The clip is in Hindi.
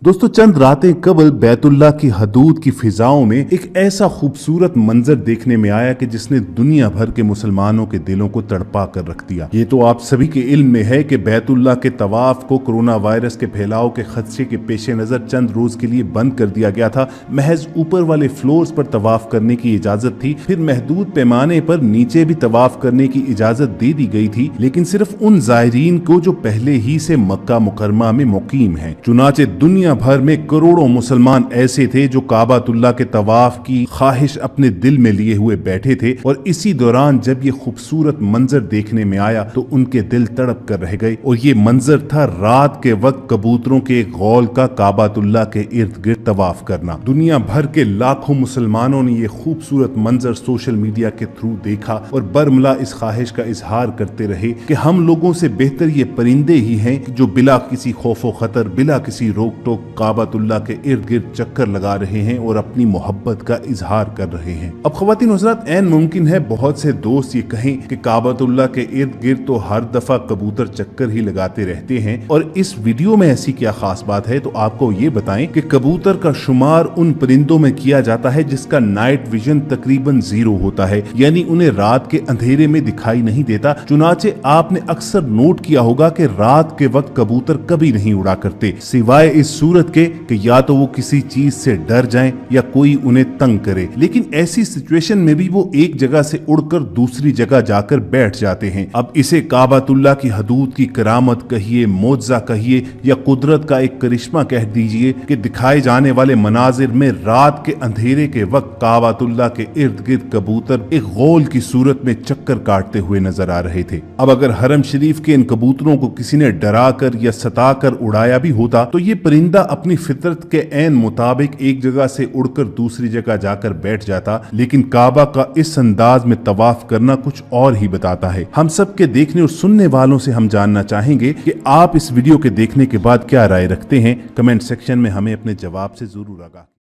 दोस्तों, चंद रातें कबल बैतुल्लाह की हदूद की फिजाओं में एक ऐसा खूबसूरत मंजर देखने में आया कि जिसने दुनिया भर के मुसलमानों के दिलों को तड़पा कर रख दिया। ये तो आप सभी के इल्म में है कि बैतुल्लाह के तवाफ को कोरोना वायरस के फैलाव के खदशे के पेश नजर चंद रोज के लिए बंद कर दिया गया था। महज ऊपर वाले फ्लोर्स पर तवाफ करने की इजाजत थी, फिर महदूद पैमाने पर नीचे भी तवाफ करने की इजाजत दे दी गई थी, लेकिन सिर्फ उन जायरीन को जो पहले ही से मक्का मुकरमा में मुकीम है। चुनाचे दुनिया भर में करोड़ों मुसलमान ऐसे थे जो काबातुल्लाह के तवाफ की ख्वाहिश अपने दिल में लिए हुए बैठे थे, और इसी दौरान जब ये खूबसूरत मंजर देखने में आया तो उनके दिल तड़प कर रह गए। और ये मंजर था रात के वक्त कबूतरों के एक गौल का काबातुल्लाह के इर्द गिर्द तवाफ करना। दुनिया भर के लाखों मुसलमानों ने ये खूबसूरत मंजर सोशल मीडिया के थ्रू देखा और बरमला इस ख्वाहिश का इजहार करते रहे कि हम लोगों से बेहतर ये परिंदे ही हैं जो बिला किसी खौफो खतर, बिला किसी रोक टोक काबातुल्लाह के इर्द गिर्द चक्कर लगा रहे हैं और अपनी मोहब्बत का इजहार कर रहे हैं। अब ख्वातीन हज़रात, ऐन मुमकिन है बहुत से दोस्त ये कहें कि काबातुल्लाह के इर्द गिर्द तो हर दफा कबूतर चक्कर ही लगाते रहते हैं, और इस वीडियो में ऐसी क्या खास बात है। तो आपको ये बताएं कि कबूतर का शुमार उन परिंदों में किया जाता है जिसका नाइट विजन तकरीबन 0 होता है, यानी उन्हें रात के अंधेरे में दिखाई नहीं देता। चुनाचे आपने अक्सर नोट किया होगा कि रात के वक्त कबूतर कभी नहीं उड़ा करते, सिवाय इस सूरत के कि या तो वो किसी चीज से डर जाएं या कोई उन्हें तंग करे। लेकिन ऐसी सिचुएशन में भी वो एक जगह से उड़कर दूसरी जगह जाकर बैठ जाते हैं। अब इसे काबातुल्लाह की हदूद की करामत कहिए, मौजज़ा कहिए, या कुदरत का एक करिश्मा कह दीजिए कि दिखाए जाने वाले मनाजिर में रात के अंधेरे के वक्त काबातुल्लाह के इर्द गिर्द कबूतर एक गौल की सूरत में चक्कर काटते हुए नजर आ रहे थे। अब अगर हरम शरीफ के इन कबूतरों को किसी ने डरा कर या सता कर उड़ाया भी होता तो ये परिंदा अपनी फितरत के ऐन मुताबिक एक जगह से उड़कर दूसरी जगह जाकर बैठ जाता। लेकिन काबा का इस अंदाज में तवाफ करना कुछ और ही बताता है। हम सब के देखने और सुनने वालों से हम जानना चाहेंगे कि आप इस वीडियो के देखने के बाद क्या राय रखते हैं। कमेंट सेक्शन में हमें अपने जवाब से जरूर आगाह